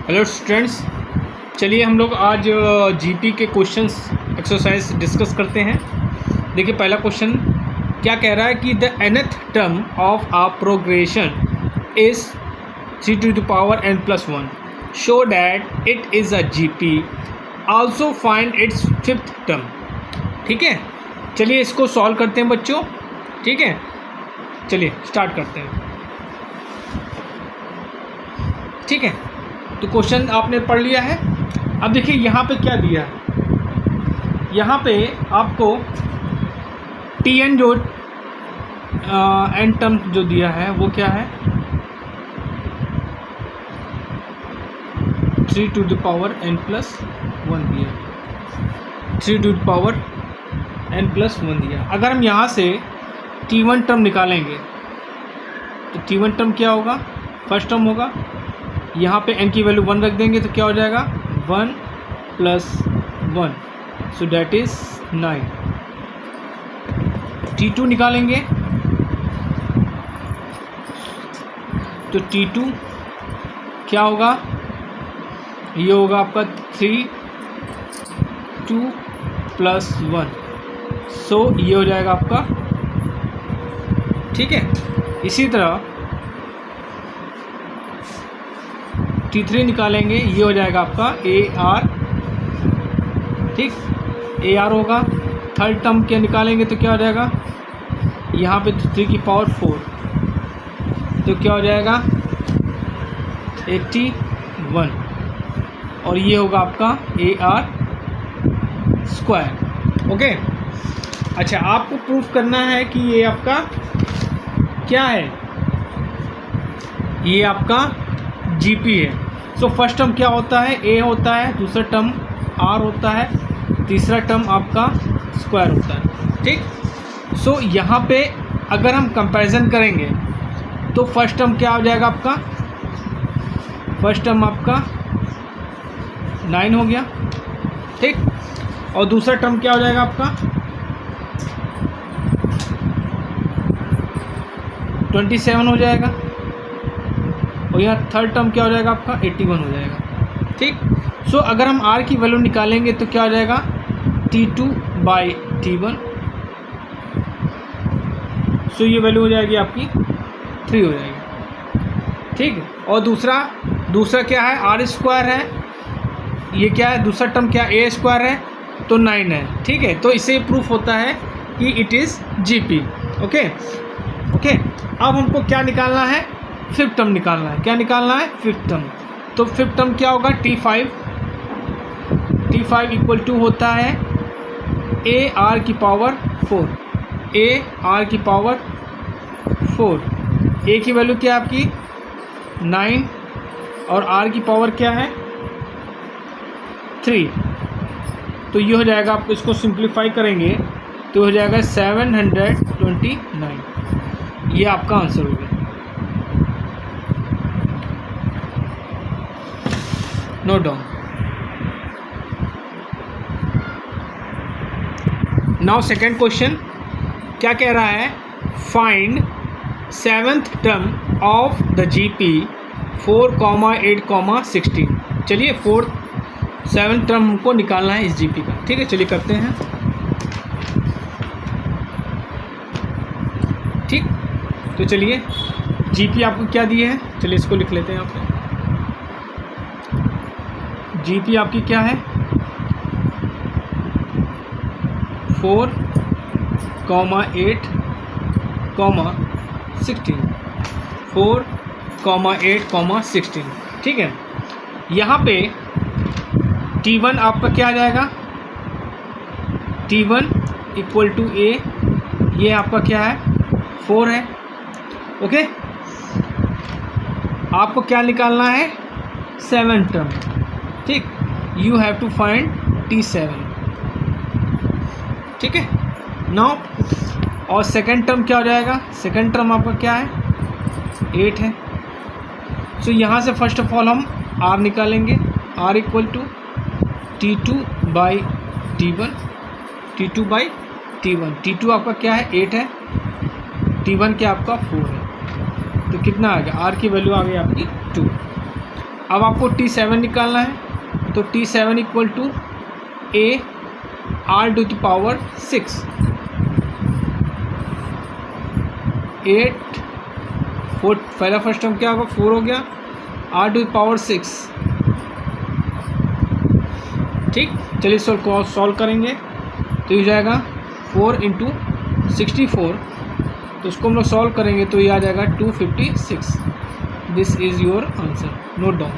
Hello students, चलिए हम लोग आज जीपी के क्वेश्चंस एक्सरसाइज डिस्कस करते हैं। देखिए पहला क्वेश्चन क्या कह रहा है कि the nth term of a progression is 3 to the power n+1 show that it is a GP, also find its fifth term. ठीक है, चलिए इसको सॉल्व करते हैं बच्चों। ठीक है, चलिए स्टार्ट करते हैं। ठीक है, तो क्वेश्चन आपने पढ़ लिया है। अब देखिए यहाँ पे क्या दिया है। यहाँ पे आपको Tn जो एन टर्म जो दिया है वो क्या है, 3 to the power n+1 दिया, 3 to the power n+1 दिया। अगर हम यहाँ से T1 टर्म निकालेंगे तो T1 टर्म क्या होगा, फर्स्ट टर्म होगा। यहाँ पे n की वैल्यू 1 रख देंगे तो क्या हो जाएगा 1 + 1, सो डैट इज़ 9। T2 निकालेंगे तो T2 क्या होगा, ये होगा आपका 3 2 + 1, सो ये हो जाएगा आपका। ठीक है, इसी तरह T3 निकालेंगे, ये हो जाएगा आपका AR। ठीक, AR होगा। थर्ड टर्म क्या निकालेंगे तो क्या हो जाएगा, यहाँ पे 3 की पावर 4 तो क्या हो जाएगा 81, और ये होगा आपका AR²। ओके, अच्छा आपको प्रूफ करना है कि ये आपका क्या है, ये आपका जीपी है। सो फर्स्ट टर्म क्या होता है, ए होता है, दूसरा टर्म आर होता है, तीसरा टर्म आपका स्क्वायर होता है। ठीक, सो यहाँ पे अगर हम कंपैरिजन करेंगे तो फर्स्ट टर्म क्या हो जाएगा आपका, फर्स्ट टर्म आपका 9 हो गया। ठीक, और दूसरा टर्म क्या हो जाएगा आपका 27 हो जाएगा, और यहाँ थर्ड टर्म क्या हो जाएगा आपका 81 हो जाएगा। ठीक, सो अगर हम r की वैल्यू निकालेंगे तो क्या हो जाएगा T2/T1, सो ये वैल्यू हो जाएगी आपकी 3 हो जाएगी। ठीक, और दूसरा क्या है, R² है, ये क्या है, दूसरा टर्म क्या A² है तो 9 है। ठीक है, तो इससे प्रूफ होता है कि इट इज़ जीपी। ओके, अब हमको क्या निकालना है, फिफ्थ टर्म निकालना है। क्या निकालना है, फिफ्थ टर्म। तो फिफ्थ टर्म क्या होगा T5 = होता है AR की पावर 4, AR की पावर 4। A की वैल्यू क्या है आपकी 9, और R की पावर क्या है 3, तो ये हो जाएगा। आप इसको सिंप्लीफाई करेंगे तो हो जाएगा 729। ये आपका आंसर हो गया। Note down. Now second question क्या कह रहा है, find 7th term of the GP 4, 8, 16। चलिए 7th टर्म हमको निकालना है इस जीपी का। ठीक है, चलिए करते हैं। ठीक, तो चलिए जीपी आपको क्या दिए है, चलिए इसको लिख लेते हैं। आप जीपी आपकी क्या है 4, 8, 16, 4, 8, 16। ठीक है, यहाँ पे T1 आपका क्या आ जाएगा, T1 = A, ये आपका क्या है 4 है। ओके, आपको क्या निकालना है 7th टर्म। ठीक, you have to find T7। ठीक है, नाउ और सेकंड टर्म क्या हो जाएगा, सेकंड टर्म आपका क्या है 8 है। सो यहाँ से फर्स्ट ऑफ ऑल हम R निकालेंगे, R = T2/T1, T2/T1। T2 आपका क्या है 8 है, T1 क्या आपका 4 है, तो कितना आ गया, R की वैल्यू आ गई आपकी 2। अब आपको T7 निकालना है, तो T7 equal to A R to the power 6, 8 4, पहला फर्स्ट टर्म क्या होगा 4 हो गया, R टू द पावर 6। ठीक, चलिए सॉल्व करेंगे तो ये जाएगा 4 इंटू 64, तो उसको हम लोग सॉल्व करेंगे तो ये आ जाएगा 256। This is your answer, note down.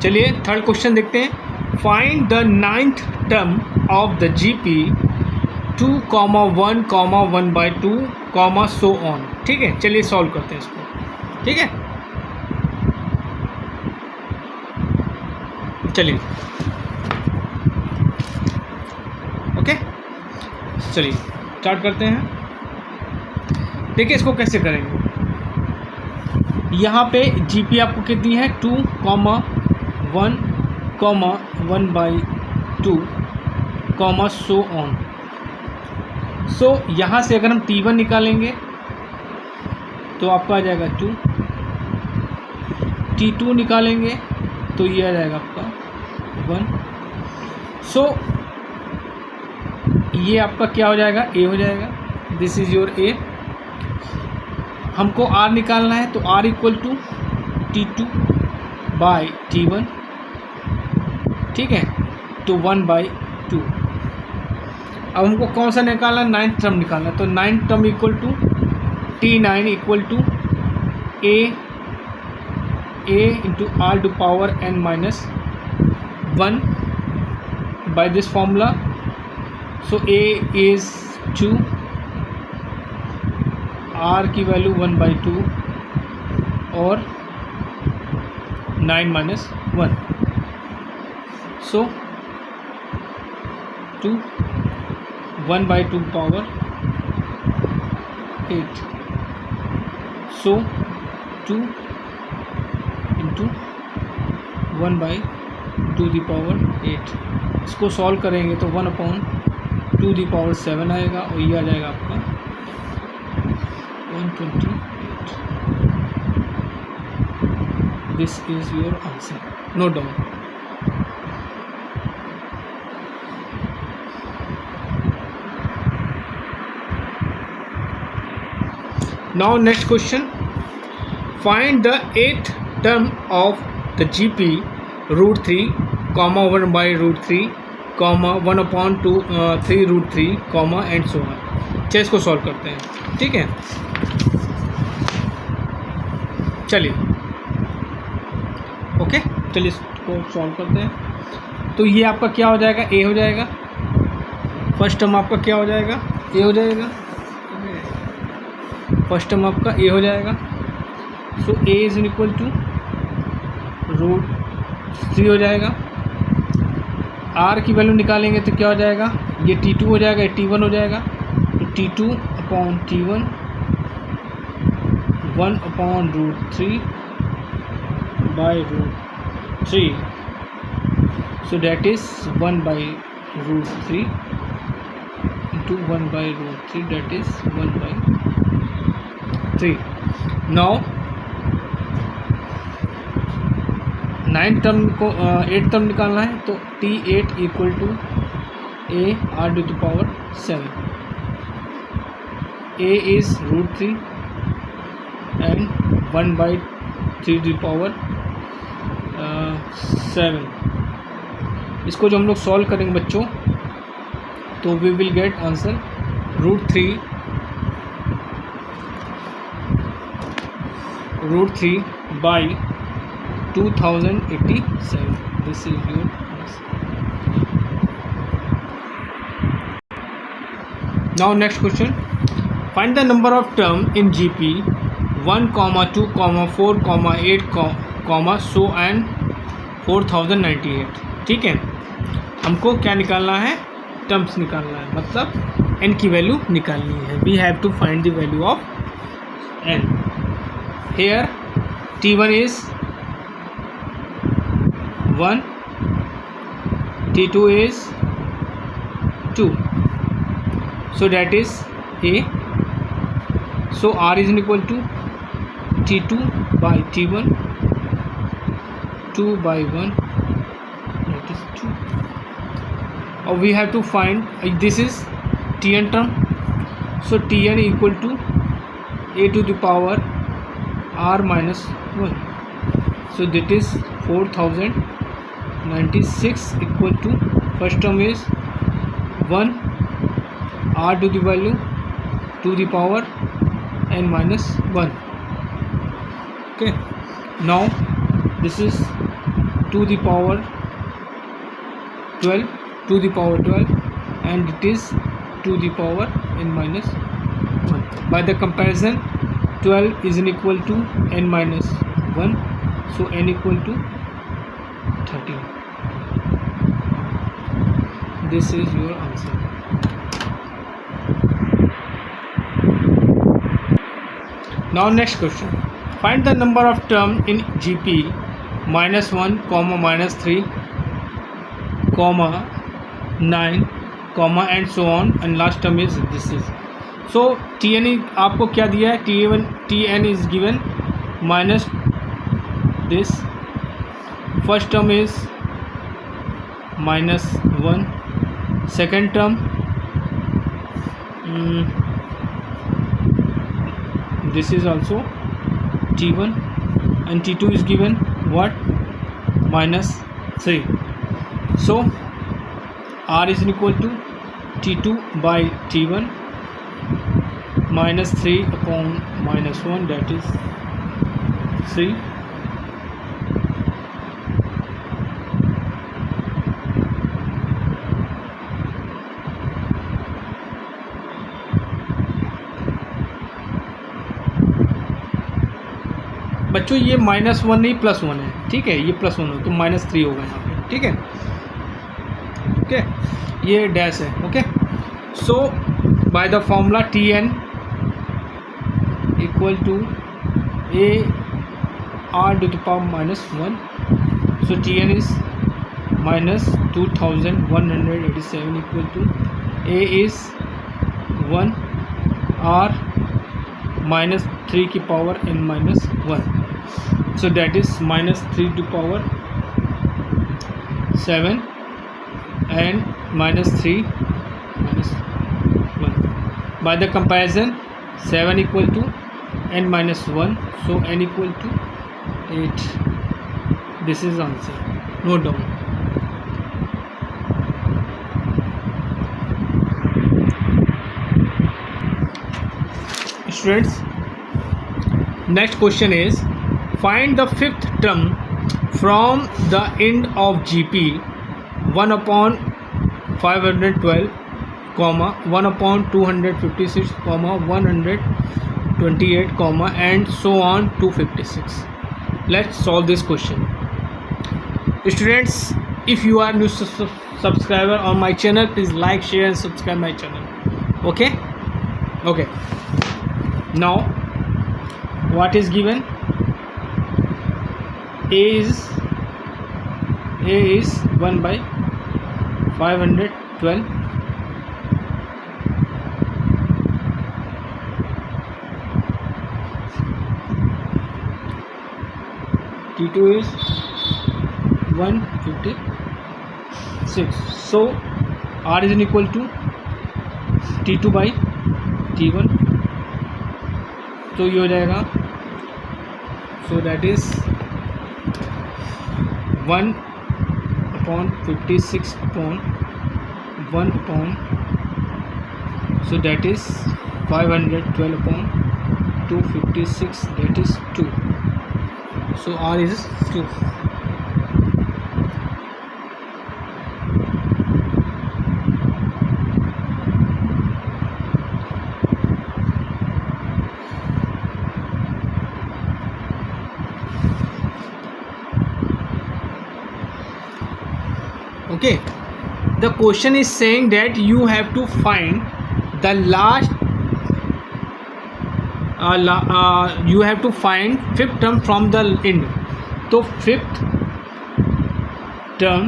चलिए थर्ड क्वेश्चन देखते हैं। Find the 9th term of the GP 2, 1, 1/2, so on. ठीक है, चलिए सॉल्व करते हैं इसको। ठीक है, चलिए ओके, चलिए स्टार्ट करते हैं। देखिए इसको कैसे करेंगे। यहाँ पे GP आपको कितनी है 2, 1, 1/2, सो ऑन। सो यहाँ से अगर हम T1 निकालेंगे तो आपका आ जाएगा 2, T2 निकालेंगे तो ये आ जाएगा आपका 1। सो ये आपका क्या हो जाएगा, A हो जाएगा। This is your A। हमको R निकालना है तो R इक्वल टू T2/T1। ठीक है, तो 1/2। अब हमको कौन सा निकालना है, 9th टर्म निकालना है, तो 9th term equal to T9 equal to A into R to power n-1 by this formula. So A is 2, R की वैल्यू 1/2 और 9 - 1, so 2, 1/2 power 8, so 2 into 1/2 the power 8। इसको सॉल्व करेंगे तो 1/2 दी पावर 7 आएगा और ये आ जाएगा आपका 128। This is your answer, note down. Now next question, find the 8th term of the GP √3, 1/√3, 1/2, 3√3, and so on। चलिए इसको सॉल्व करते हैं। ठीक है, चलिए ओके, चलिए इसको सॉल्व करते हैं। तो ये आपका क्या हो जाएगा, A हो जाएगा। फर्स्ट टर्म आपका क्या हो जाएगा, A हो जाएगा। फर्स्ट टर्म आपका A हो जाएगा। सो A इज इक्वल टू √3 हो जाएगा। R की वैल्यू निकालेंगे तो क्या हो जाएगा, ये T2 हो जाएगा, T1 हो जाएगा। तो T2/T1 1/√3/√3, so that is 1/√3 into 1/√3, that is 1/3। now 9th term को 8th टर्म निकालना है तो T8 equal to A R to the power 7। A is √3 and 1/3 to the power 7। इसको जो हम लोग सॉल्व करेंगे बच्चों तो we will get answer √3 by 2087। This is your answer. Now next question, find the number of term in GP 1, 2, 4, 8, so and 4098। ठीक है, हमको क्या निकालना है, टर्म्स निकालना है, मतलब n की वैल्यू निकालनी है। We have to find the value of n। Here T1 is 1, T2 is 2, so that is A। so R is equal to T2 by T1, 2 by 1, that is 2. Or we have to find this is Tn term, so Tn equal to a to the power r minus 1, so that is 4096 equal to first term is 1 r to the value to the power n minus 1. Okay, now this is to the power 12 and it is to the power n minus 1. By the comparison, 12 is equal to n minus 1, so n equal to 13. This is your answer. Now next question, find the number of term in GP minus 1 comma minus 3 comma 9 comma and so on, and last term is this is. So Tn आपको क्या दिया है, Tn is given minus this, first term is minus 1, second term this is also T1, and T2 is given what, minus 3. So R is equal to T2 by T1 minus 3 upon minus 1, that is 3. बच्चों ये -1 नहीं +1 है, ठीक है, ये +1 हो तो -3 होगा यहाँ पे, ठीक है, ओके, ये डैश है, okay. So by the formula Tn equal to a r to the power minus 1, so Tn is minus 2187 equal to a is 1 r minus 3 की power n minus 1, so that is minus 3 to power 7 and minus 3 minus 1. By the comparison, 7 equal to n minus 1, so n equal to 8. This is answer. Note down. Students, next question is find the fifth term from the end of GP 1 upon 512 comma 1 upon 256 comma 128 comma and so on 256. Let's solve this question. Students, if you are new subscriber on my channel, please like, share and subscribe my channel. Okay, okay. Now what is given? A is 1 by 512, T2 is 156, so R is equal to T2 by T1, तो ये हो जाएगा, so that is 1 upon 56 upon 1 upon, so that is 512 upon 256, that is 2, so R is 2. Okay, the question is saying that you have to find the last you have to find fifth term from the end. तो fifth term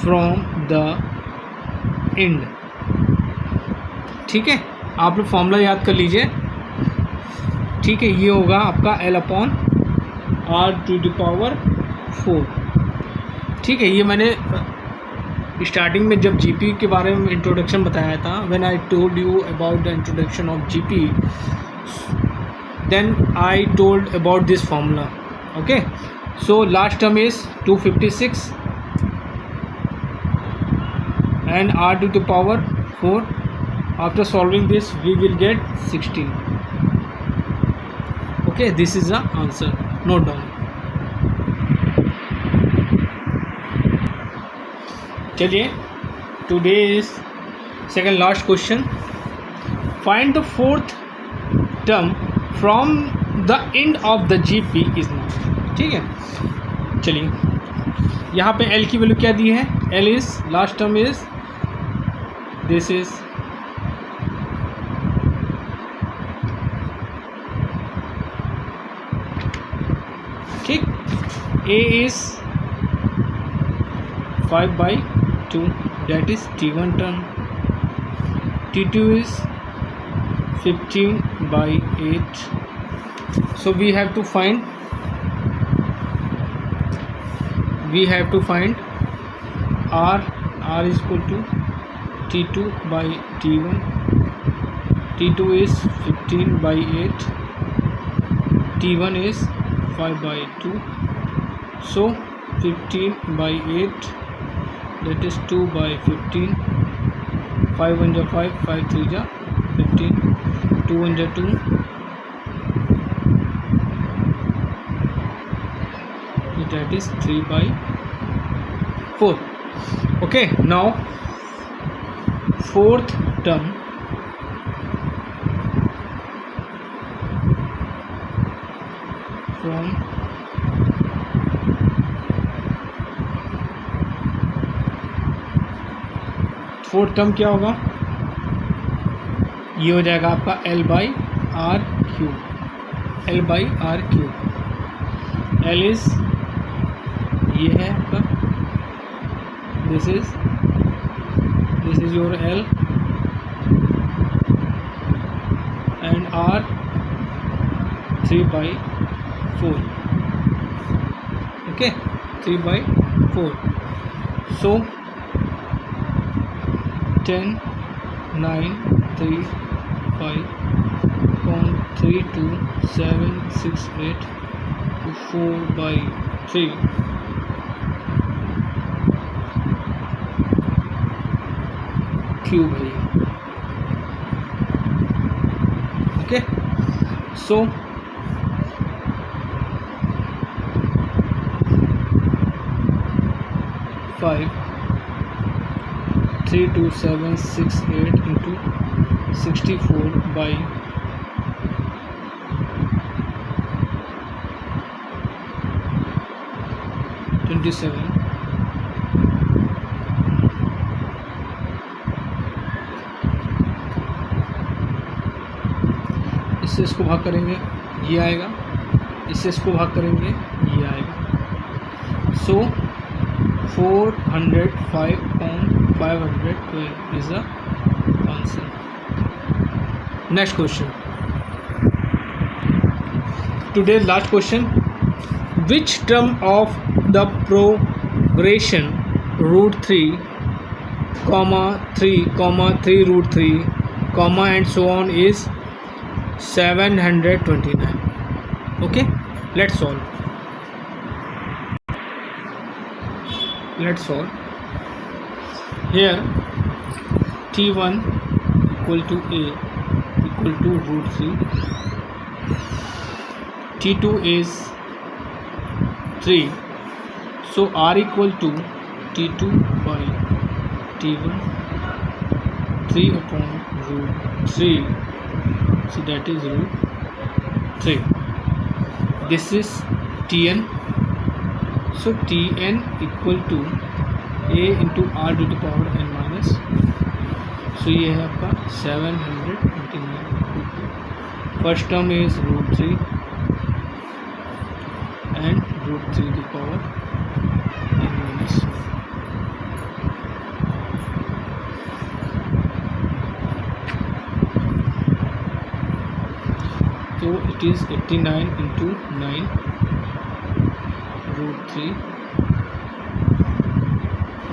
from the end, ठीक है, आप लोग formula याद कर लीजिए. ठीक है, ये होगा आपका L/r टू द पावर 4। ठीक है, ये मैंने स्टार्टिंग में जब जीपी के बारे में इंट्रोडक्शन बताया था, when I told you about the introduction of GP, then I told about this formula. Okay, so last term is 256 and r to the power 4. After solving this we will get 16. Okay, this is the answer. Note down. चलिए, today is second last question. Find the fourth term from the end of the GP is not. ठीक है, चलिए यहाँ पे L की value क्या दी है? L is last term is this is ठीक, A is 5/2, that is T1 term. T2 is 15/8. So we have to find R. R is equal to T2/T1. T2 is 15/8. T1 is 5/2. So 15/8, that is 2/15. 5 1 5, 5 3 15, 2 1 2, that is 3/4. Okay, now fourth term from fourth term क्या होगा? ये हो जाएगा आपका L/r³। L is ये है आपका, this is your L and R 3/4। Okay, 3/4. So 10 9 3 5 3 2 7 6 8 4/3. Cube है ये। ओके, सो 5 3 2 7 6 8 into 64/27। इससे इसको भाग करेंगे ये आएगा, इससे इसको भाग करेंगे ये आएगा। सो 405/512 is the answer. Next question. Today's last question. Which term of the progression √3, 3, and so on is 729? Okay, let's solve. Here T1 equal to A equal to √3. T2 is 3, so R equal to T2/T1, 3/√3, so that is √3. This is Tn, so Tn equal to A into R to the power n minus, so ये है आपका 729. First term is √3 and √3 to the power n minus. तो it is 89 into 9 √3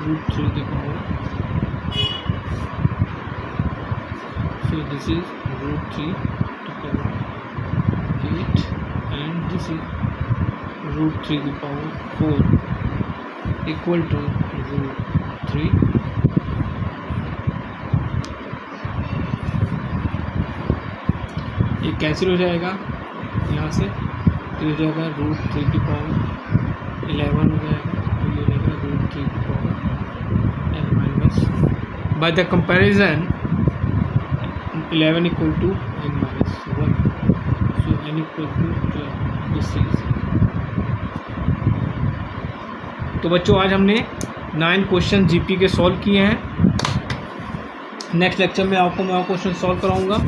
√3 the power. So this is √3 to power 8 and this is √3 the power 4 equal to √3. ये cancel हो जाएगा यहाँ से, तो हो जाएगा √3 की पावर 11 हो जाएगा, तो ये रहेगा √3 की power n minus, by the comparison 11 equal to n minus 1, so n equal to 12 this is. तो बच्चों आज हमने 9 क्वेश्चन जीपी के सॉल्व किए हैं। नेक्स्ट लेक्चर में आपको मैं और क्वेश्चन सॉल्व कराऊंगा।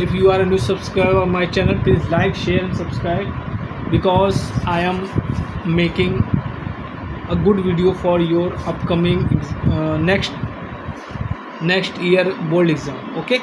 If you are a new subscriber of my channel, please like, share and subscribe because I am making a good video for your upcoming next year board exam. Okay.